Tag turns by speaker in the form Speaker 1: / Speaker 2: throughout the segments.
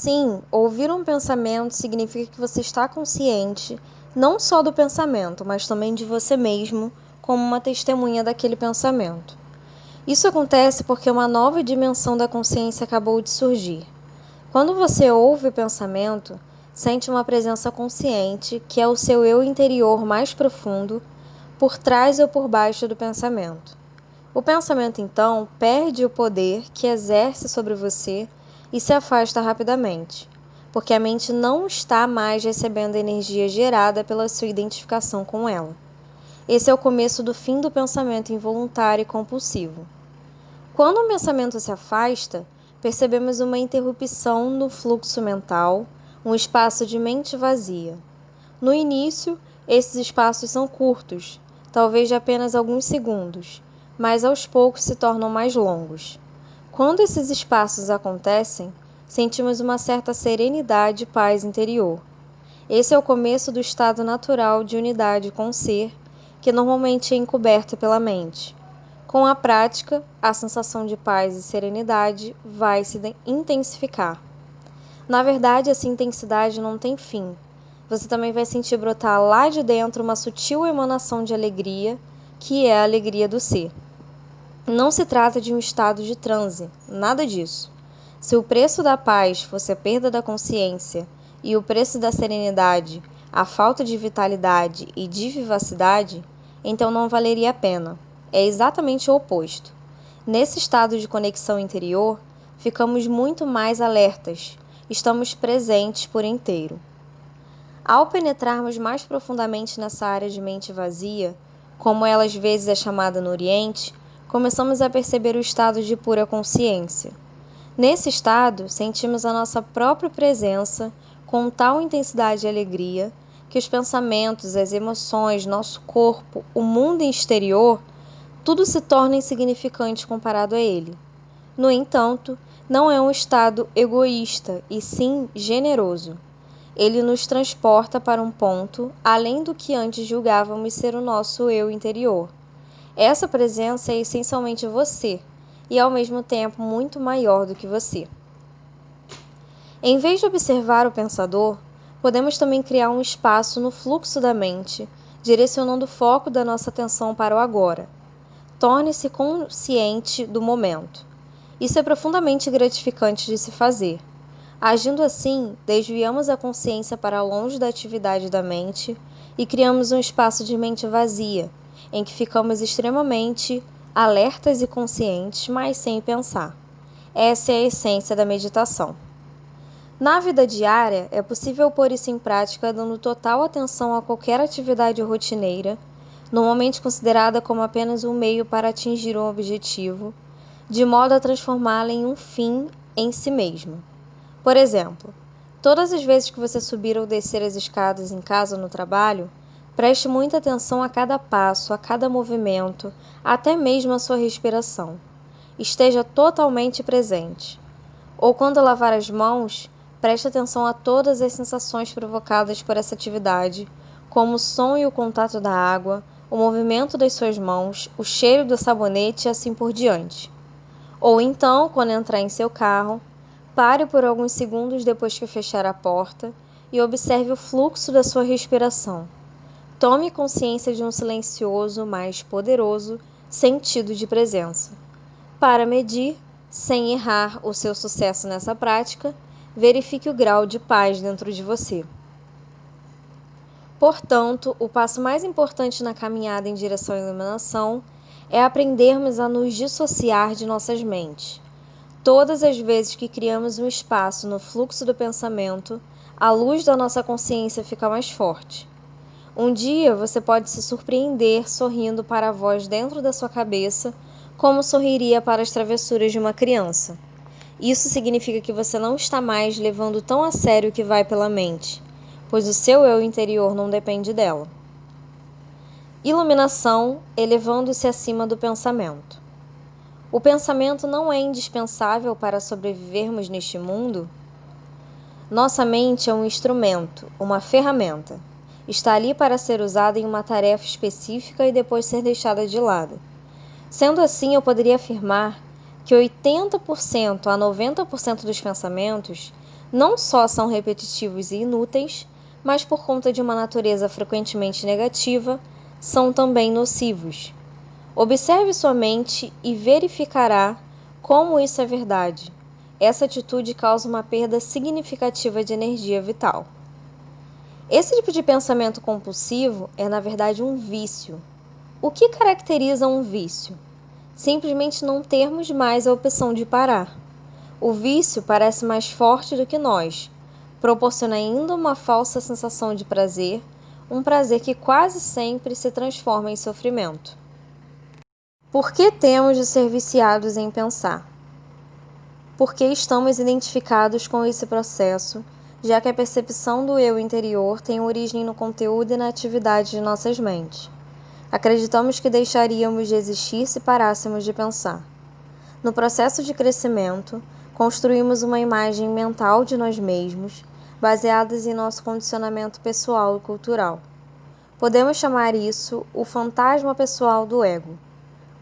Speaker 1: Sim, ouvir um pensamento significa que você está consciente não só do pensamento, mas também de você mesmo, como uma testemunha daquele pensamento. Isso acontece porque uma nova dimensão da consciência acabou de surgir. Quando você ouve o pensamento, sente uma presença consciente, que é o seu eu interior mais profundo, por trás ou por baixo do pensamento. O pensamento, então, perde o poder que exerce sobre você e se afasta rapidamente, porque a mente não está mais recebendo a energia gerada pela sua identificação com ela. Esse é o começo do fim do pensamento involuntário e compulsivo. Quando o pensamento se afasta, percebemos uma interrupção no fluxo mental, um espaço de mente vazia. No início, esses espaços são curtos, talvez de apenas alguns segundos, mas aos poucos se tornam mais longos. Quando esses espaços acontecem, sentimos uma certa serenidade e paz interior. Esse é o começo do estado natural de unidade com o ser, que normalmente é encoberto pela mente. Com a prática, a sensação de paz e serenidade vai se intensificar. Na verdade, essa intensidade não tem fim. Você também vai sentir brotar lá de dentro uma sutil emanação de alegria, que é a alegria do ser. Não se trata de um estado de transe, nada disso. Se o preço da paz fosse a perda da consciência e o preço da serenidade, a falta de vitalidade e de vivacidade, então não valeria a pena. É exatamente o oposto. Nesse estado de conexão interior, ficamos muito mais alertas, estamos presentes por inteiro. Ao penetrarmos mais profundamente nessa área de mente vazia, como ela às vezes é chamada no Oriente, começamos a perceber o estado de pura consciência. Nesse estado, sentimos a nossa própria presença com tal intensidade e alegria que os pensamentos, as emoções, nosso corpo, o mundo exterior, tudo se torna insignificante comparado a ele. No entanto, não é um estado egoísta, e sim generoso. Ele nos transporta para um ponto além do que antes julgávamos ser o nosso eu interior. Essa presença é essencialmente você, e ao mesmo tempo muito maior do que você. Em vez de observar o pensador, podemos também criar um espaço no fluxo da mente, direcionando o foco da nossa atenção para o agora. Torne-se consciente do momento. Isso é profundamente gratificante de se fazer. Agindo assim, desviamos a consciência para longe da atividade da mente e criamos um espaço de mente vazia, em que ficamos extremamente alertas e conscientes, mas sem pensar. Essa é a essência da meditação. Na vida diária, é possível pôr isso em prática dando total atenção a qualquer atividade rotineira, normalmente considerada como apenas um meio para atingir um objetivo, de modo a transformá-la em um fim em si mesma. Por exemplo, todas as vezes que você subir ou descer as escadas em casa ou no trabalho, preste muita atenção a cada passo, a cada movimento, até mesmo a sua respiração. Esteja totalmente presente. Ou quando lavar as mãos, preste atenção a todas as sensações provocadas por essa atividade, como o som e o contato da água, o movimento das suas mãos, o cheiro do sabonete e assim por diante. Ou então, quando entrar em seu carro, pare por alguns segundos depois que fechar a porta e observe o fluxo da sua respiração. Tome consciência de um silencioso, mais poderoso sentido de presença. Para medir, sem errar, o seu sucesso nessa prática, verifique o grau de paz dentro de você. Portanto, o passo mais importante na caminhada em direção à iluminação é aprendermos a nos dissociar de nossas mentes. Todas as vezes que criamos um espaço no fluxo do pensamento, a luz da nossa consciência fica mais forte. Um dia você pode se surpreender sorrindo para a voz dentro da sua cabeça, como sorriria para as travessuras de uma criança. Isso significa que você não está mais levando tão a sério o que vai pela mente, pois o seu eu interior não depende dela. Iluminação, elevando-se acima do pensamento. O pensamento não é indispensável para sobrevivermos neste mundo? Nossa mente é um instrumento, uma ferramenta. Está ali para ser usada em uma tarefa específica e depois ser deixada de lado. Sendo assim, eu poderia afirmar que 80% a 90% dos pensamentos não só são repetitivos e inúteis, mas por conta de uma natureza frequentemente negativa, são também nocivos. Observe sua mente e verificará como isso é verdade. Essa atitude causa uma perda significativa de energia vital. Esse tipo de pensamento compulsivo é, na verdade, um vício. O que caracteriza um vício? Simplesmente não termos mais a opção de parar. O vício parece mais forte do que nós, proporciona ainda uma falsa sensação de prazer, um prazer que quase sempre se transforma em sofrimento. Por que temos de ser viciados em pensar? Porque estamos identificados com esse processo, já que a percepção do eu interior tem origem no conteúdo e na atividade de nossas mentes. Acreditamos que deixaríamos de existir se parássemos de pensar. No processo de crescimento, construímos uma imagem mental de nós mesmos, baseadas em nosso condicionamento pessoal e cultural. Podemos chamar isso o fantasma pessoal do ego.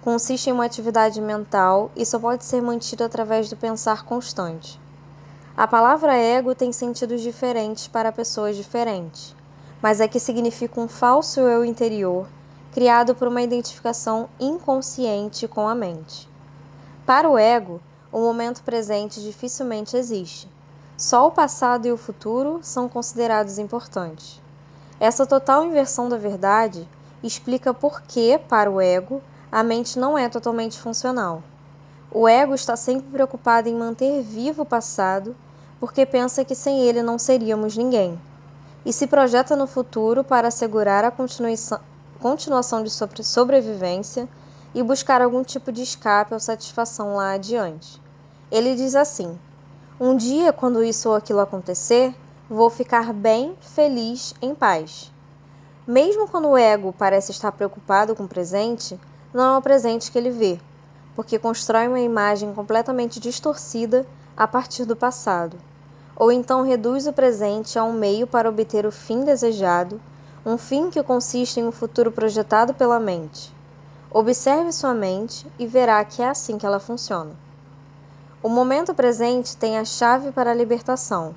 Speaker 1: Consiste em uma atividade mental e só pode ser mantido através do pensar constante. A palavra ego tem sentidos diferentes para pessoas diferentes, mas aqui significa um falso eu interior, criado por uma identificação inconsciente com a mente. Para o ego, o momento presente dificilmente existe. Só o passado e o futuro são considerados importantes. Essa total inversão da verdade explica por que, para o ego, a mente não é totalmente funcional. O ego está sempre preocupado em manter vivo o passado, porque pensa que sem ele não seríamos ninguém, e se projeta no futuro para assegurar a continuação de sobrevivência e buscar algum tipo de escape ou satisfação lá adiante. Ele diz assim: um dia, quando isso ou aquilo acontecer, vou ficar bem, feliz, em paz. Mesmo quando o ego parece estar preocupado com o presente, não é o presente que ele vê, porque constrói uma imagem completamente distorcida a partir do passado, ou então reduz o presente a um meio para obter o fim desejado, um fim que consiste em um futuro projetado pela mente. Observe sua mente e verá que é assim que ela funciona. O momento presente tem a chave para a libertação,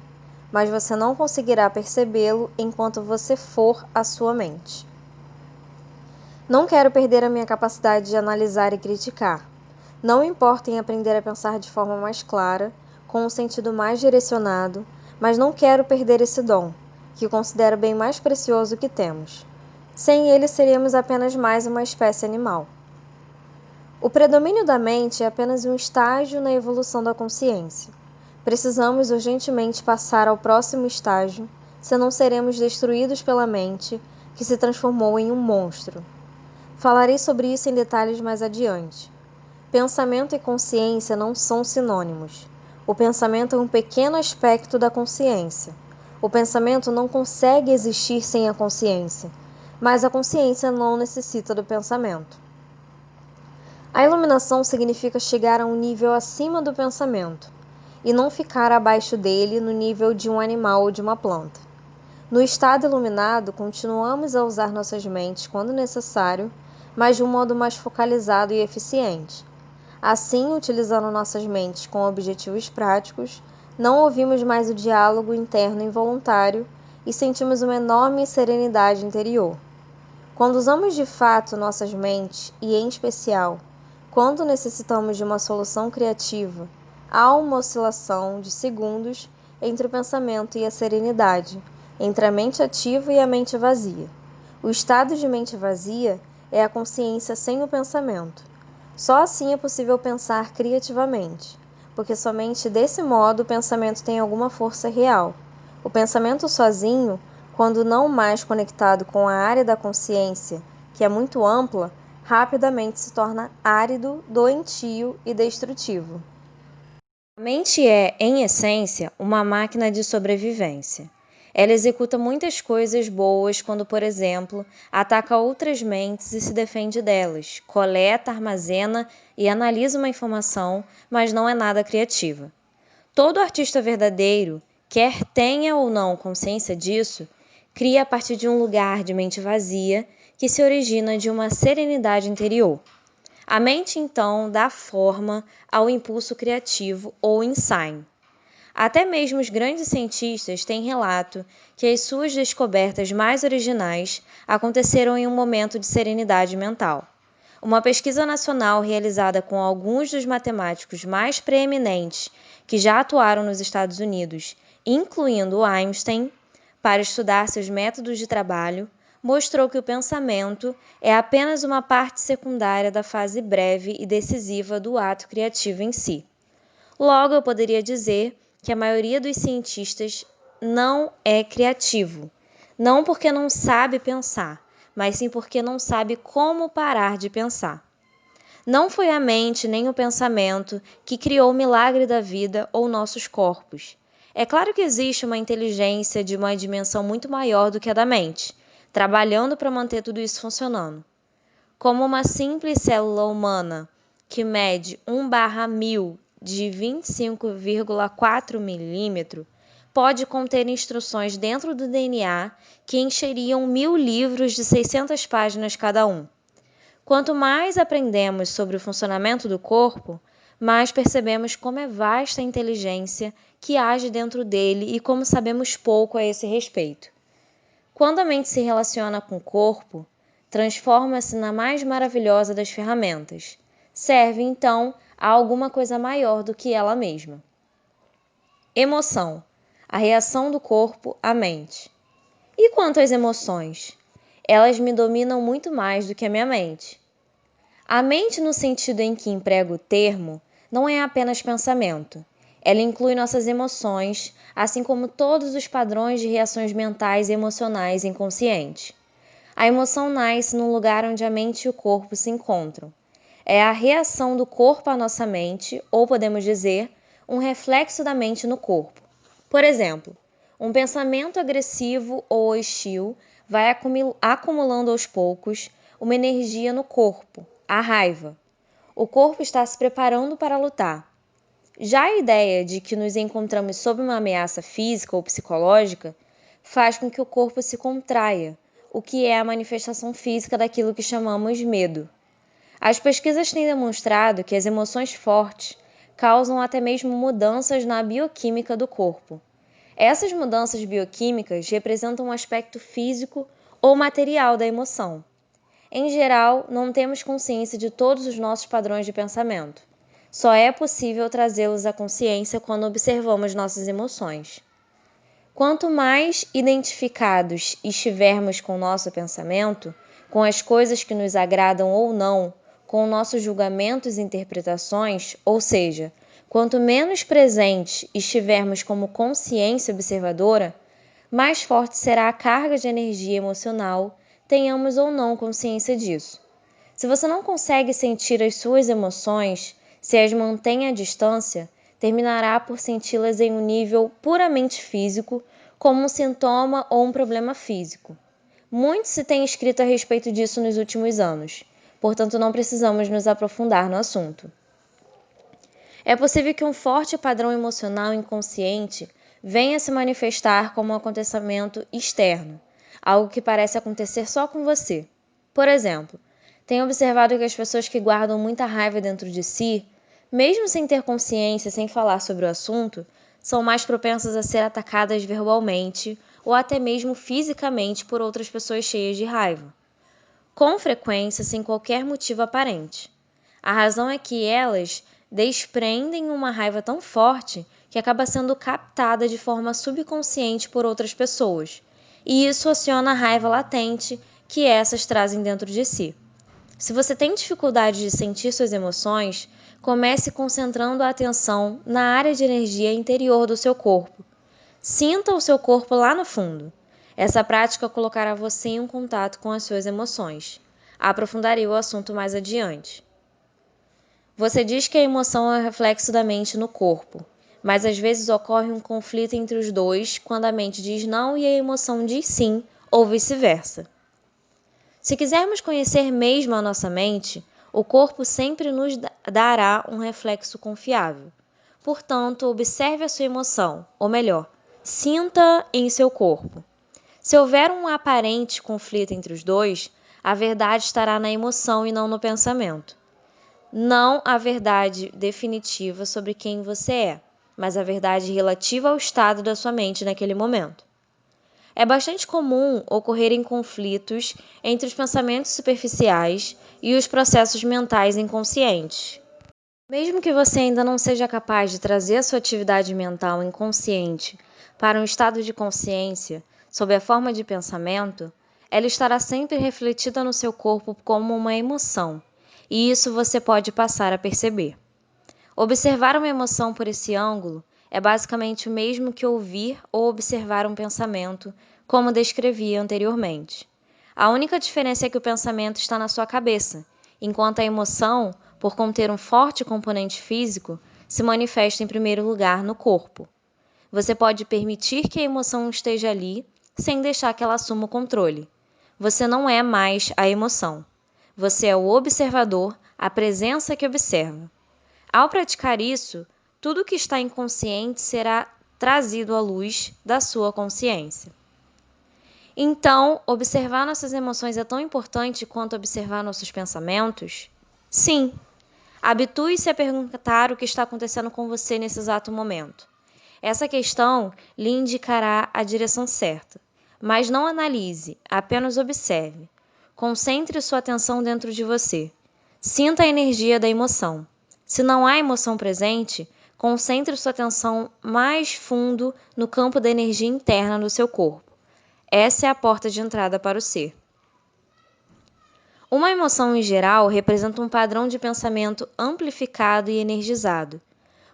Speaker 1: mas você não conseguirá percebê-lo enquanto você for a sua mente. Não quero perder a minha capacidade de analisar e criticar. Não importa em aprender a pensar de forma mais clara, com um sentido mais direcionado, mas não quero perder esse dom, que considero bem mais precioso que temos. Sem ele, seríamos apenas mais uma espécie animal. O predomínio da mente é apenas um estágio na evolução da consciência. Precisamos urgentemente passar ao próximo estágio, senão seremos destruídos pela mente, que se transformou em um monstro. Falarei sobre isso em detalhes mais adiante. Pensamento e consciência não são sinônimos. O pensamento é um pequeno aspecto da consciência. O pensamento não consegue existir sem a consciência, mas a consciência não necessita do pensamento. A iluminação significa chegar a um nível acima do pensamento, e não ficar abaixo dele no nível de um animal ou de uma planta. No estado iluminado, continuamos a usar nossas mentes quando necessário, mas de um modo mais focalizado e eficiente. Assim, utilizando nossas mentes com objetivos práticos, não ouvimos mais o diálogo interno involuntário e sentimos uma enorme serenidade interior. Quando usamos de fato nossas mentes, e em especial, quando necessitamos de uma solução criativa, há uma oscilação de segundos entre o pensamento e a serenidade, entre a mente ativa e a mente vazia. O estado de mente vazia é a consciência sem o pensamento. Só assim é possível pensar criativamente, porque somente desse modo o pensamento tem alguma força real. O pensamento sozinho, quando não mais conectado com a área da consciência, que é muito ampla, rapidamente se torna árido, doentio e destrutivo. A mente é, em essência, uma máquina de sobrevivência. Ela executa muitas coisas boas quando, por exemplo, ataca outras mentes e se defende delas, coleta, armazena e analisa uma informação, mas não é nada criativa. Todo artista verdadeiro, quer tenha ou não consciência disso, cria a partir de um lugar de mente vazia que se origina de uma serenidade interior. A mente, então, dá forma ao impulso criativo ou insight. Até mesmo os grandes cientistas têm relato que as suas descobertas mais originais aconteceram em um momento de serenidade mental. Uma pesquisa nacional realizada com alguns dos matemáticos mais preeminentes que já atuaram nos Estados Unidos, incluindo Einstein, para estudar seus métodos de trabalho, mostrou que o pensamento é apenas uma parte secundária da fase breve e decisiva do ato criativo em si. Logo, eu poderia dizer que a maioria dos cientistas não é criativo, não porque não sabe pensar, mas sim porque não sabe como parar de pensar. Não foi a mente nem o pensamento que criou o milagre da vida ou nossos corpos. É claro que existe uma inteligência de uma dimensão muito maior do que a da mente, trabalhando para manter tudo isso funcionando. Como uma simples célula humana que mede 1/1000 de 25,4 milímetro pode conter instruções dentro do DNA que encheriam 1000 livros de 600 páginas cada um. Quanto mais aprendemos sobre o funcionamento do corpo, mais percebemos como é vasta a inteligência que age dentro dele e como sabemos pouco a esse respeito. Quando a mente se relaciona com o corpo, transforma-se na mais maravilhosa das ferramentas. Serve, então, a alguma coisa maior do que ela mesma. Emoção. A reação do corpo à mente. E quanto às emoções? Elas me dominam muito mais do que a minha mente. A mente, no sentido em que emprego o termo, não é apenas pensamento. Ela inclui nossas emoções, assim como todos os padrões de reações mentais e emocionais inconscientes. A emoção nasce num lugar onde a mente e o corpo se encontram. É a reação do corpo à nossa mente, ou podemos dizer, um reflexo da mente no corpo. Por exemplo, um pensamento agressivo ou hostil vai acumulando aos poucos uma energia no corpo, a raiva. O corpo está se preparando para lutar. Já a ideia de que nos encontramos sob uma ameaça física ou psicológica faz com que o corpo se contraia, o que é a manifestação física daquilo que chamamos medo. As pesquisas têm demonstrado que as emoções fortes causam até mesmo mudanças na bioquímica do corpo. Essas mudanças bioquímicas representam um aspecto físico ou material da emoção. Em geral, não temos consciência de todos os nossos padrões de pensamento. Só é possível trazê-los à consciência quando observamos nossas emoções. Quanto mais identificados estivermos com o nosso pensamento, com as coisas que nos agradam ou não, com nossos julgamentos e interpretações, ou seja, quanto menos presentes estivermos como consciência observadora, mais forte será a carga de energia emocional, tenhamos ou não consciência disso. Se você não consegue sentir as suas emoções, se as mantém à distância, terminará por senti-las em um nível puramente físico, como um sintoma ou um problema físico. Muito se tem escrito a respeito disso nos últimos anos, portanto não precisamos nos aprofundar no assunto. É possível que um forte padrão emocional inconsciente venha se manifestar como um acontecimento externo, algo que parece acontecer só com você. Por exemplo, tenho observado que as pessoas que guardam muita raiva dentro de si, mesmo sem ter consciência, sem falar sobre o assunto, são mais propensas a ser atacadas verbalmente ou até mesmo fisicamente por outras pessoas cheias de raiva. Com frequência, sem qualquer motivo aparente. A razão é que elas desprendem uma raiva tão forte que acaba sendo captada de forma subconsciente por outras pessoas, e isso aciona a raiva latente que essas trazem dentro de si. Se você tem dificuldade de sentir suas emoções, comece concentrando a atenção na área de energia interior do seu corpo. Sinta o seu corpo lá no fundo. Essa prática colocará você em um contato com as suas emoções. Aprofundarei o assunto mais adiante. Você diz que a emoção é o reflexo da mente no corpo, mas às vezes ocorre um conflito entre os dois quando a mente diz não e a emoção diz sim, ou vice-versa. Se quisermos conhecer mesmo a nossa mente, o corpo sempre nos dará um reflexo confiável. Portanto, observe a sua emoção, ou melhor, sinta em seu corpo. Se houver um aparente conflito entre os dois, a verdade estará na emoção e não no pensamento. Não a verdade definitiva sobre quem você é, mas a verdade relativa ao estado da sua mente naquele momento. É bastante comum ocorrerem conflitos entre os pensamentos superficiais e os processos mentais inconscientes. Mesmo que você ainda não seja capaz de trazer a sua atividade mental inconsciente para um estado de consciência sob a forma de pensamento, ela estará sempre refletida no seu corpo como uma emoção, e isso você pode passar a perceber. Observar uma emoção por esse ângulo é basicamente o mesmo que ouvir ou observar um pensamento, como descrevi anteriormente. A única diferença é que o pensamento está na sua cabeça, enquanto a emoção, por conter um forte componente físico, se manifesta em primeiro lugar no corpo. Você pode permitir que a emoção esteja ali, sem deixar que ela assuma o controle. Você não é mais a emoção. Você é o observador, a presença que observa. Ao praticar isso, tudo que está inconsciente será trazido à luz da sua consciência. Então, observar nossas emoções é tão importante quanto observar nossos pensamentos? Sim. Habitue-se a perguntar o que está acontecendo com você nesse exato momento. Essa questão lhe indicará a direção certa. Mas não analise, apenas observe. Concentre sua atenção dentro de você. Sinta a energia da emoção. Se não há emoção presente, concentre sua atenção mais fundo no campo da energia interna do seu corpo. Essa é a porta de entrada para o ser. Uma emoção em geral representa um padrão de pensamento amplificado e energizado.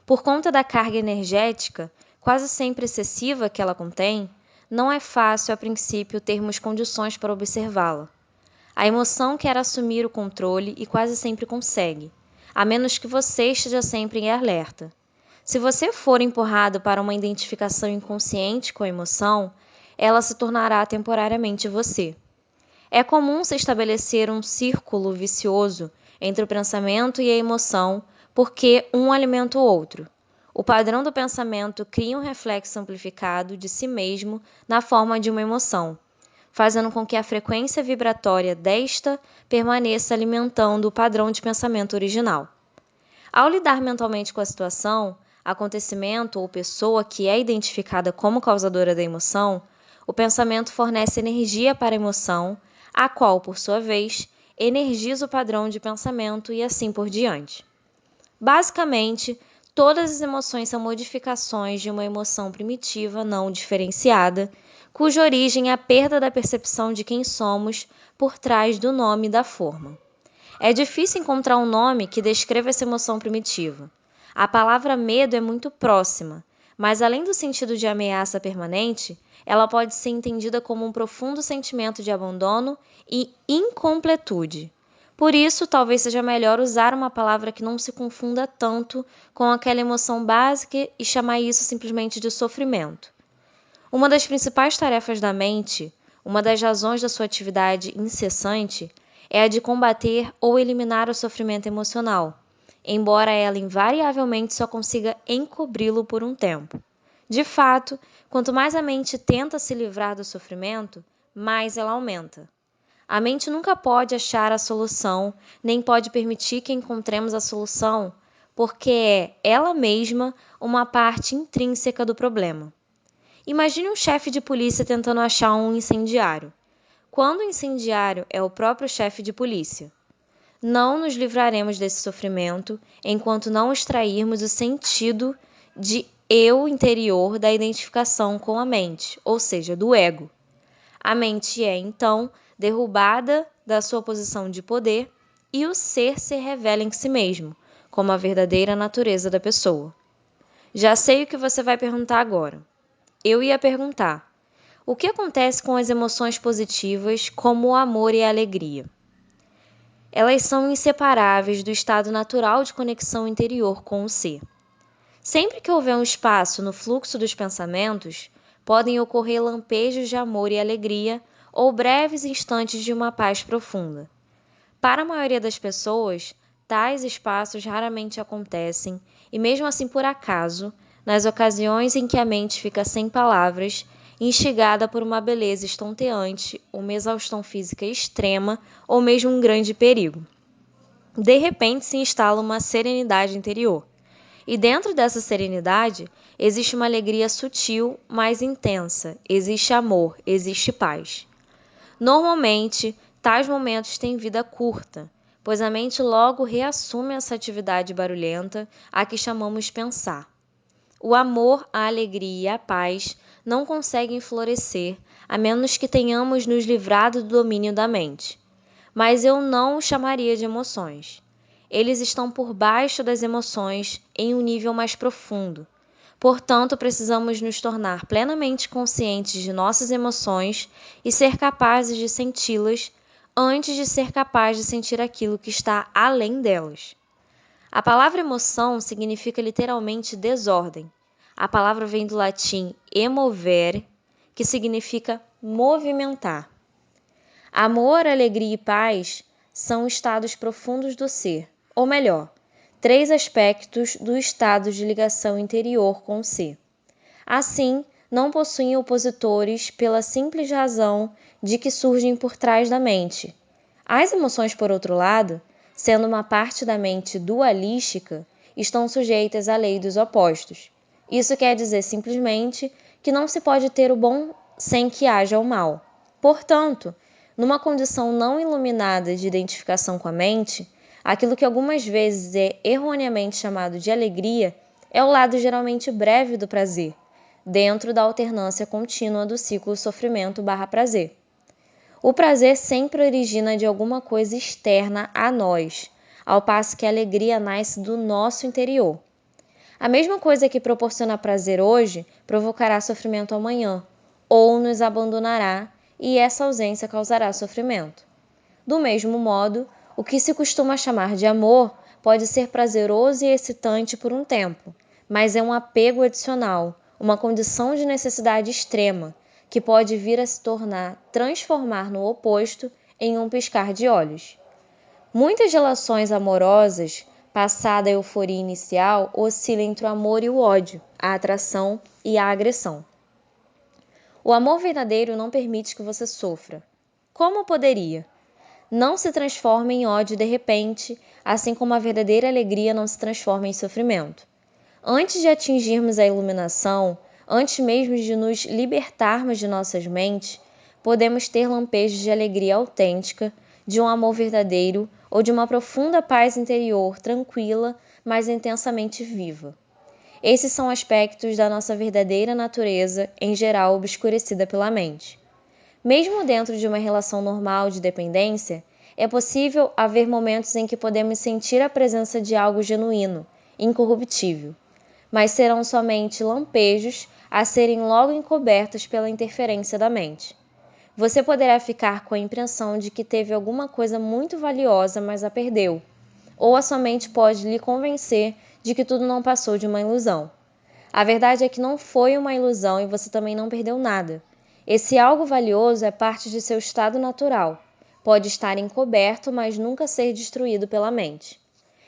Speaker 1: Por conta da carga energética, quase sempre excessiva que ela contém, não é fácil a princípio termos condições para observá-la. A emoção quer assumir o controle e quase sempre consegue, a menos que você esteja sempre em alerta. Se você for empurrado para uma identificação inconsciente com a emoção, ela se tornará temporariamente você. É comum se estabelecer um círculo vicioso entre o pensamento e a emoção, porque um alimenta o outro. O padrão do pensamento cria um reflexo amplificado de si mesmo na forma de uma emoção, fazendo com que a frequência vibratória desta permaneça alimentando o padrão de pensamento original. Ao lidar mentalmente com a situação, acontecimento ou pessoa que é identificada como causadora da emoção, o pensamento fornece energia para a emoção, a qual, por sua vez, energiza o padrão de pensamento e assim por diante. Basicamente, todas as emoções são modificações de uma emoção primitiva não diferenciada, cuja origem é a perda da percepção de quem somos por trás do nome da forma. É difícil encontrar um nome que descreva essa emoção primitiva. A palavra medo é muito próxima, mas além do sentido de ameaça permanente, ela pode ser entendida como um profundo sentimento de abandono e incompletude. Por isso, talvez seja melhor usar uma palavra que não se confunda tanto com aquela emoção básica e chamar isso simplesmente de sofrimento. Uma das principais tarefas da mente, uma das razões da sua atividade incessante, é a de combater ou eliminar o sofrimento emocional, embora ela invariavelmente só consiga encobri-lo por um tempo. De fato, quanto mais a mente tenta se livrar do sofrimento, mais ela aumenta. A mente nunca pode achar a solução, nem pode permitir que encontremos a solução, porque é ela mesma uma parte intrínseca do problema. Imagine um chefe de polícia tentando achar um incendiário, quando o incendiário é o próprio chefe de polícia. Não nos livraremos desse sofrimento enquanto não extrairmos o sentido de eu interior da identificação com a mente, ou seja, do ego. A mente é, então, derrubada da sua posição de poder e o ser se revela em si mesmo, como a verdadeira natureza da pessoa. Já sei o que você vai perguntar agora. Eu ia perguntar: o que acontece com as emoções positivas, como o amor e a alegria? Elas são inseparáveis do estado natural de conexão interior com o ser. Sempre que houver um espaço no fluxo dos pensamentos, podem ocorrer lampejos de amor e alegria ou breves instantes de uma paz profunda. Para a maioria das pessoas, tais espaços raramente acontecem e, mesmo assim por acaso, nas ocasiões em que a mente fica sem palavras, instigada por uma beleza estonteante, uma exaustão física extrema ou mesmo um grande perigo. de repente se instala uma serenidade interior. E dentro dessa serenidade, existe uma alegria sutil, mais intensa, existe amor, existe paz. Normalmente, tais momentos têm vida curta, pois a mente logo reassume essa atividade barulhenta a que chamamos pensar. O amor, a alegria e a paz não conseguem florescer a menos que tenhamos nos livrado do domínio da mente. Mas eu não o chamaria de emoções. Eles estão por baixo das emoções em um nível mais profundo. Portanto, precisamos nos tornar plenamente conscientes de nossas emoções e ser capazes de senti-las antes de ser capaz de sentir aquilo que está além delas. A palavra emoção significa literalmente desordem. A palavra vem do latim emovere, que significa movimentar. Amor, alegria e paz são estados profundos do ser, ou melhor, 3 aspectos do estado de ligação interior com o ser. Assim, não possuem opositores pela simples razão de que surgem por trás da mente. As emoções, por outro lado, sendo uma parte da mente dualística, estão sujeitas à lei dos opostos. Isso quer dizer simplesmente que não se pode ter o bom sem que haja o mal. Portanto, numa condição não iluminada de identificação com a mente, aquilo que algumas vezes é erroneamente chamado de alegria é o lado geralmente breve do prazer, dentro da alternância contínua do ciclo sofrimento/prazer. O prazer sempre origina de alguma coisa externa a nós, ao passo que a alegria nasce do nosso interior. A mesma coisa que proporciona prazer hoje provocará sofrimento amanhã, ou nos abandonará, e essa ausência causará sofrimento. Do mesmo modo, o que se costuma chamar de amor pode ser prazeroso e excitante por um tempo, mas é um apego adicional, uma condição de necessidade extrema, que pode vir a se transformar no oposto em um piscar de olhos. Muitas relações amorosas, passada a euforia inicial, oscilam entre o amor e o ódio, a atração e a agressão. O amor verdadeiro não permite que você sofra. Como poderia? Não se transforma em ódio de repente, assim como a verdadeira alegria não se transforma em sofrimento. Antes de atingirmos a iluminação, antes mesmo de nos libertarmos de nossas mentes, podemos ter lampejos de alegria autêntica, de um amor verdadeiro ou de uma profunda paz interior tranquila, mas intensamente viva. Esses são aspectos da nossa verdadeira natureza, em geral obscurecida pela mente. Mesmo dentro de uma relação normal de dependência, é possível haver momentos em que podemos sentir a presença de algo genuíno, incorruptível, mas serão somente lampejos a serem logo encobertos pela interferência da mente. Você poderá ficar com a impressão de que teve alguma coisa muito valiosa, mas a perdeu, ou a sua mente pode lhe convencer de que tudo não passou de uma ilusão. A verdade é que não foi uma ilusão e você também não perdeu nada. Esse algo valioso é parte de seu estado natural. Pode estar encoberto, mas nunca ser destruído pela mente.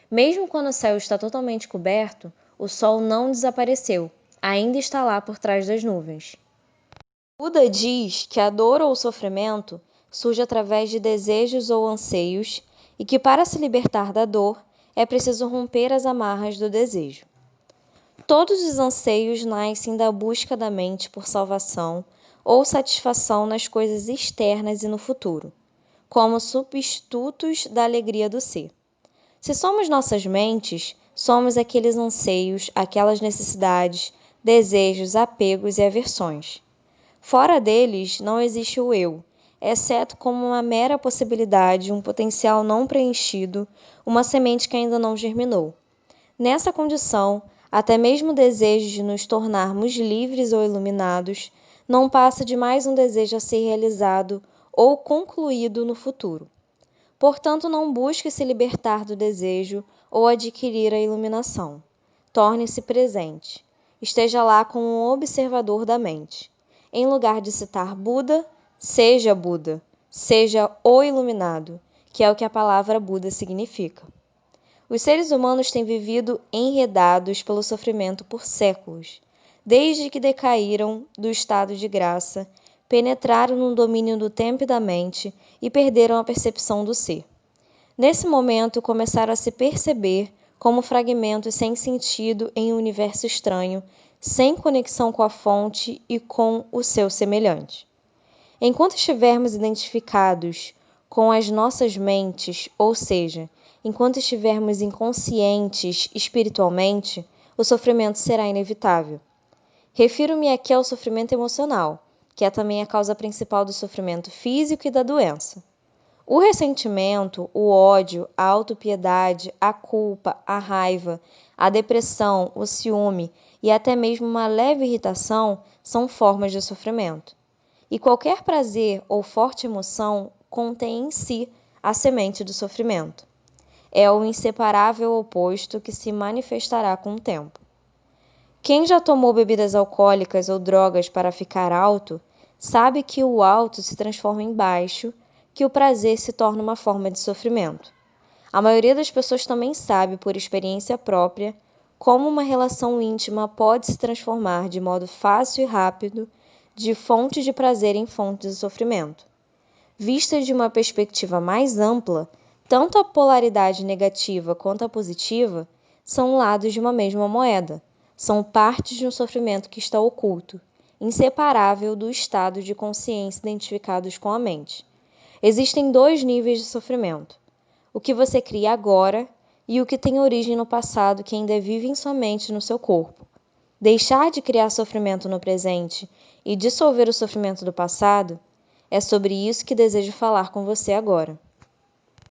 Speaker 1: Mesmo quando o céu está totalmente coberto, o sol não desapareceu, ainda está lá por trás das nuvens. Buda diz que a dor ou o sofrimento surge através de desejos ou anseios e que para se libertar da dor é preciso romper as amarras do desejo. Todos os anseios nascem da busca da mente por salvação ou satisfação nas coisas externas e no futuro, como substitutos da alegria do ser. Se somos nossas mentes, somos aqueles anseios, aquelas necessidades, desejos, apegos e aversões. Fora deles, não existe o eu, exceto como uma mera possibilidade, um potencial não preenchido, uma semente que ainda não germinou. Nessa condição, até mesmo o desejo de nos tornarmos livres ou iluminados não passa de mais um desejo a ser realizado ou concluído no futuro. Portanto, não busque se libertar do desejo ou adquirir a iluminação. Torne-se presente. Esteja lá como um observador da mente. Em lugar de citar Buda, seja o iluminado, que é o que a palavra Buda significa. Os seres humanos têm vivido enredados pelo sofrimento por séculos, desde que decaíram do estado de graça, penetraram no domínio do tempo e da mente e perderam a percepção do ser. Nesse momento, começaram a se perceber como fragmentos sem sentido em um universo estranho, sem conexão com a fonte e com o seu semelhante. Enquanto estivermos identificados com as nossas mentes, ou seja, enquanto estivermos inconscientes espiritualmente, o sofrimento será inevitável. Refiro-me aqui ao sofrimento emocional, que é também a causa principal do sofrimento físico e da doença. O ressentimento, o ódio, a autopiedade, a culpa, a raiva, a depressão, o ciúme e até mesmo uma leve irritação são formas de sofrimento. E qualquer prazer ou forte emoção contém em si a semente do sofrimento. É o inseparável oposto que se manifestará com o tempo. Quem já tomou bebidas alcoólicas ou drogas para ficar alto, sabe que o alto se transforma em baixo, que o prazer se torna uma forma de sofrimento. A maioria das pessoas também sabe, por experiência própria, como uma relação íntima pode se transformar de modo fácil e rápido de fonte de prazer em fonte de sofrimento. Vista de uma perspectiva mais ampla, tanto a polaridade negativa quanto a positiva são lados de uma mesma moeda, são partes de um sofrimento que está oculto, inseparável do estado de consciência identificados com a mente. Existem dois níveis de sofrimento: o que você cria agora e o que tem origem no passado que ainda vive em sua mente e no seu corpo. Deixar de criar sofrimento no presente e dissolver o sofrimento do passado, é sobre isso que desejo falar com você agora.